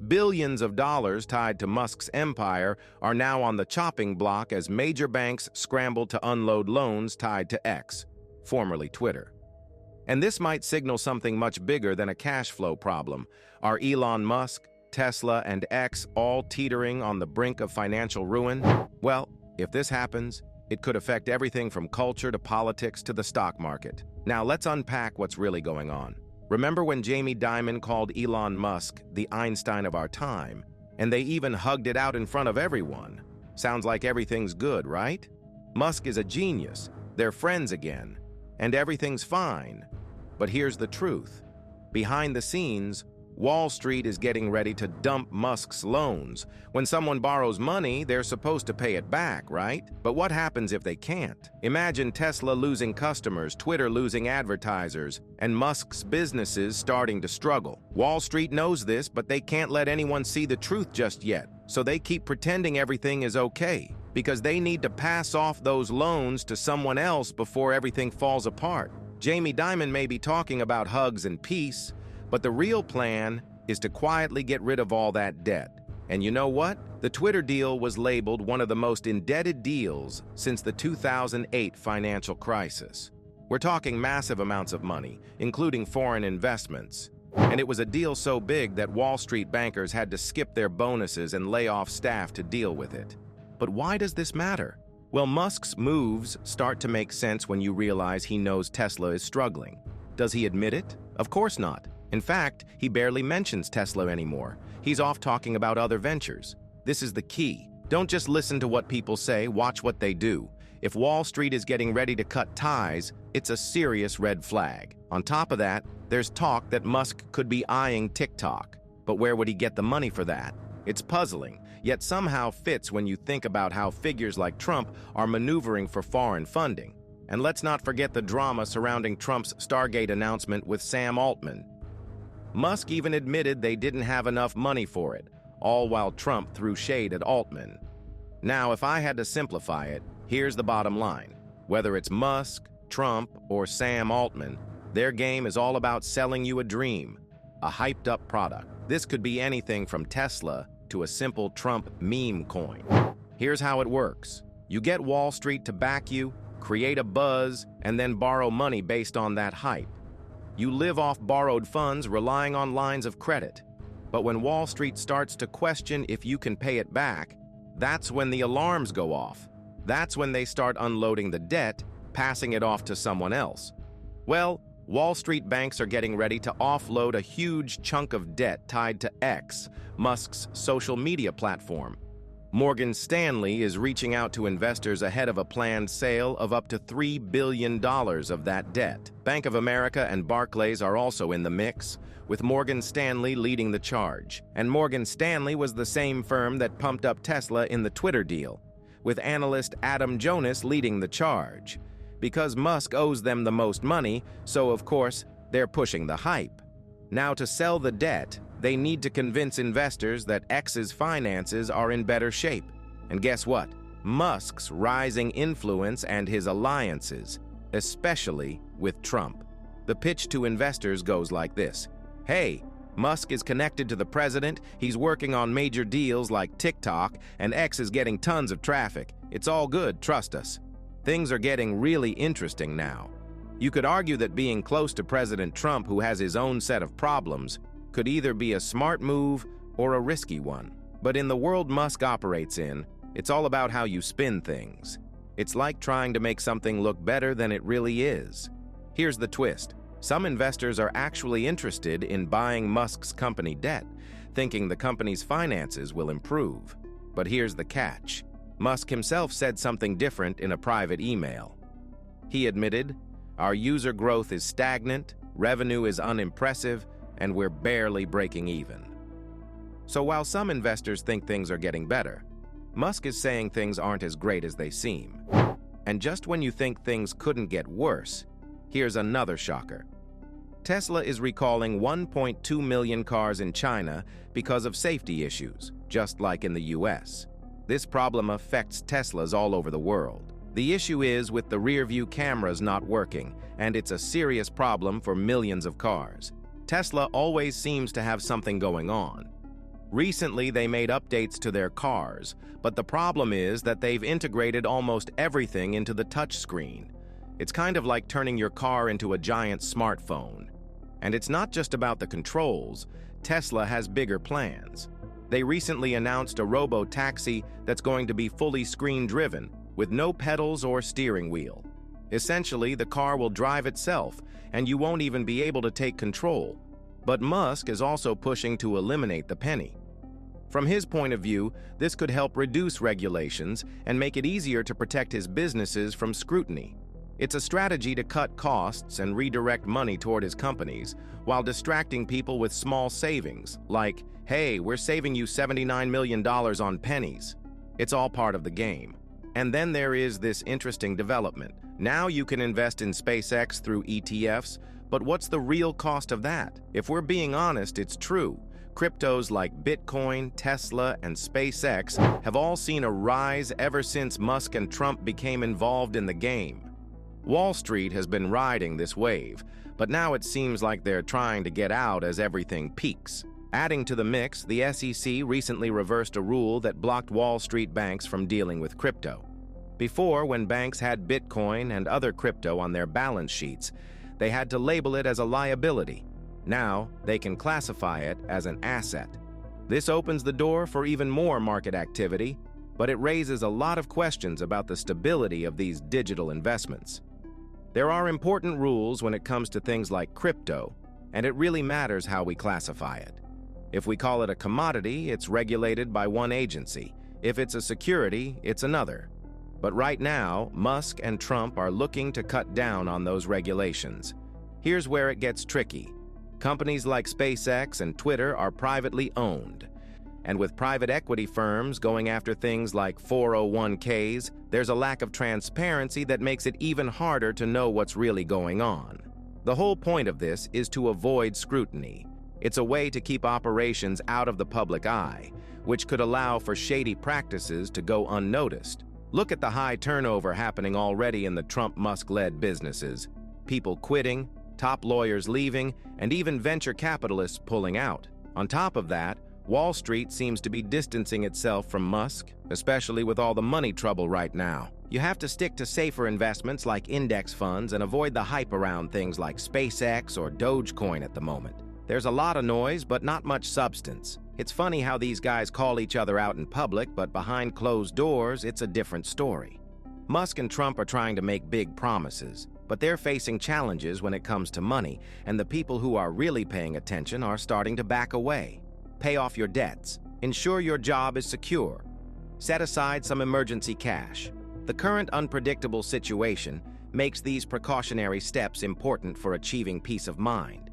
Billions of dollars tied to Musk's empire are now on the chopping block as major banks scramble to unload loans tied to X, formerly Twitter. And this might signal something much bigger than a cash flow problem. Are Elon Musk, Tesla, and X all teetering on the brink of financial ruin? Well, if this happens, it could affect everything from culture to politics to the stock market. Now let's unpack what's really going on. Remember when Jamie Dimon called Elon Musk the Einstein of our time, and they even hugged it out in front of everyone? Sounds like everything's good, right? Musk is a genius, they're friends again, and everything's fine. But here's the truth. Behind the scenes, Wall Street is getting ready to dump Musk's loans. When someone borrows money, they're supposed to pay it back, right? But what happens if they can't? Imagine Tesla losing customers, Twitter losing advertisers, and Musk's businesses starting to struggle. Wall Street knows this, but they can't let anyone see the truth just yet. So they keep pretending everything is okay, because they need to pass off those loans to someone else before everything falls apart. Jamie Dimon may be talking about hugs and peace, but the real plan is to quietly get rid of all that debt. And you know what? The Twitter deal was labeled one of the most indebted deals since the 2008 financial crisis. We're talking massive amounts of money, including foreign investments. And it was a deal so big that Wall Street bankers had to skip their bonuses and lay off staff to deal with it. But why does this matter? Well, Musk's moves start to make sense when you realize he knows Tesla is struggling. Does he admit it? Of course not. In fact, he barely mentions Tesla anymore. He's off talking about other ventures. This is the key. Don't just listen to what people say, watch what they do. If Wall Street is getting ready to cut ties, it's a serious red flag. On top of that, there's talk that Musk could be eyeing TikTok. But where would he get the money for that? It's puzzling, yet somehow fits when you think about how figures like Trump are maneuvering for foreign funding. And let's not forget the drama surrounding Trump's Stargate announcement with Sam Altman. Musk even admitted they didn't have enough money for it, all while Trump threw shade at Altman. Now, if I had to simplify it, here's the bottom line. Whether it's Musk, Trump, or Sam Altman, their game is all about selling you a dream, a hyped-up product. This could be anything from Tesla to a simple Trump meme coin. Here's how it works. You get Wall Street to back you, create a buzz, and then borrow money based on that hype. You live off borrowed funds relying on lines of credit. But when Wall Street starts to question if you can pay it back, that's when the alarms go off. That's when they start unloading the debt, passing it off to someone else. Well, Wall Street banks are getting ready to offload a huge chunk of debt tied to X, Musk's social media platform. Morgan Stanley is reaching out to investors ahead of a planned sale of up to $3 billion of that debt. Bank of America and Barclays are also in the mix, with Morgan Stanley leading the charge. And Morgan Stanley was the same firm that pumped up Tesla in the Twitter deal, with analyst Adam Jonas leading the charge. Because Musk owes them the most money, so of course, they're pushing the hype. Now, to sell the debt, they need to convince investors that X's finances are in better shape. And guess what? Musk's rising influence and his alliances, especially with Trump. The pitch to investors goes like this. Hey, Musk is connected to the president, he's working on major deals like TikTok, and X is getting tons of traffic. It's all good, trust us. Things are getting really interesting now. You could argue that being close to President Trump, who has his own set of problems, could either be a smart move or a risky one. But in the world Musk operates in, it's all about how you spin things. It's like trying to make something look better than it really is. Here's the twist. Some investors are actually interested in buying Musk's company debt, thinking the company's finances will improve. But here's the catch. Musk himself said something different in a private email. He admitted, "Our user growth is stagnant, revenue is unimpressive, and we're barely breaking even." So while some investors think things are getting better, Musk is saying things aren't as great as they seem. And just when you think things couldn't get worse, here's another shocker. Tesla is recalling 1.2 million cars in China because of safety issues, just like in the US. This problem affects Teslas all over the world. The issue is with the rear-view cameras not working, and it's a serious problem for millions of cars. Tesla always seems to have something going on. Recently, they made updates to their cars, but the problem is that they've integrated almost everything into the touchscreen. It's kind of like turning your car into a giant smartphone. And it's not just about the controls. Tesla has bigger plans. They recently announced a robo-taxi that's going to be fully screen-driven, with no pedals or steering wheel. Essentially, the car will drive itself, and you won't even be able to take control. But Musk is also pushing to eliminate the penny. From his point of view, this could help reduce regulations and make it easier to protect his businesses from scrutiny. It's a strategy to cut costs and redirect money toward his companies, while distracting people with small savings, like, hey, we're saving you $79 million on pennies. It's all part of the game. And then there is this interesting development. Now you can invest in SpaceX through ETFs, but what's the real cost of that? If we're being honest, it's true. Cryptos like Bitcoin, Tesla, and SpaceX have all seen a rise ever since Musk and Trump became involved in the game. Wall Street has been riding this wave, but now it seems like they're trying to get out as everything peaks. Adding to the mix, the SEC recently reversed a rule that blocked Wall Street banks from dealing with crypto. Before, when banks had Bitcoin and other crypto on their balance sheets, they had to label it as a liability. Now, they can classify it as an asset. This opens the door for even more market activity, but it raises a lot of questions about the stability of these digital investments. There are important rules when it comes to things like crypto, and it really matters how we classify it. If we call it a commodity, it's regulated by one agency. If it's a security, it's another. But right now, Musk and Trump are looking to cut down on those regulations. Here's where it gets tricky. Companies like SpaceX and Twitter are privately owned. And with private equity firms going after things like 401ks, there's a lack of transparency that makes it even harder to know what's really going on. The whole point of this is to avoid scrutiny. It's a way to keep operations out of the public eye, which could allow for shady practices to go unnoticed. Look at the high turnover happening already in the Trump-Musk-led businesses. People quitting, top lawyers leaving, and even venture capitalists pulling out. On top of that, Wall Street seems to be distancing itself from Musk, especially with all the money trouble right now. You have to stick to safer investments like index funds and avoid the hype around things like SpaceX or Dogecoin at the moment. There's a lot of noise, but not much substance. It's funny how these guys call each other out in public, but behind closed doors, it's a different story. Musk and Trump are trying to make big promises, but they're facing challenges when it comes to money, and the people who are really paying attention are starting to back away. Pay off your debts. Ensure your job is secure. Set aside some emergency cash. The current unpredictable situation makes these precautionary steps important for achieving peace of mind.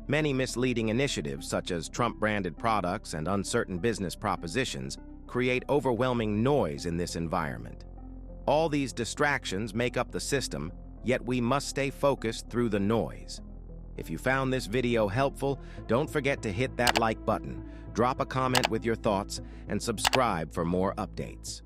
Many misleading initiatives, such as Trump-branded products and uncertain business propositions, create overwhelming noise in this environment. All these distractions make up the system, yet we must stay focused through the noise. If you found this video helpful, don't forget to hit that like button, drop a comment with your thoughts, and subscribe for more updates.